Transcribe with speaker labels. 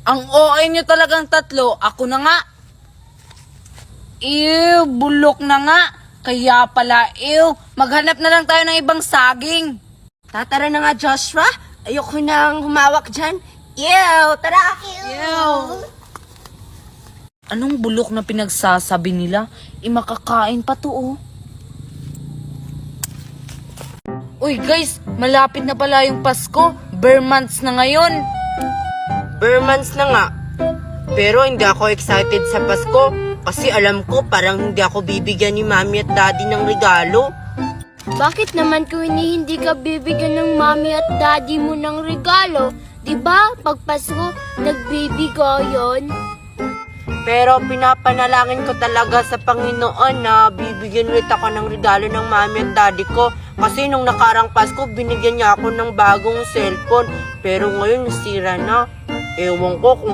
Speaker 1: Ang OA nyo talagang tatlo, ako na nga. Ew, bulok na nga. Kaya pala, ew, maghanap na lang tayo ng ibang saging.
Speaker 2: Tatara na nga, Joshua. Ayoko nang humawak dyan. Ew, tara!
Speaker 1: Ew. Anong bulok na pinagsasabi nila? Makakain pa to, oh. Uy guys, malapit na pala yung Pasko. Bare months na ngayon.
Speaker 2: Bare months na nga. Pero hindi ako excited sa Pasko kasi alam ko parang hindi ako bibigyan ni Mami at Daddy ng regalo.
Speaker 3: Bakit naman Queenie hindi ka bibigyan ng mami at daddy mo ng regalo? Diba pag Pasko, nagbibigayan?
Speaker 2: Pero pinapanalangin ko talaga sa Panginoon na bibigyan ulit ako ng regalo ng Mami at Daddy ko. Kasi nung nakarang Pasko, binigyan niya ako ng bagong cellphone. Pero ngayon nasira na. Ewan ko kung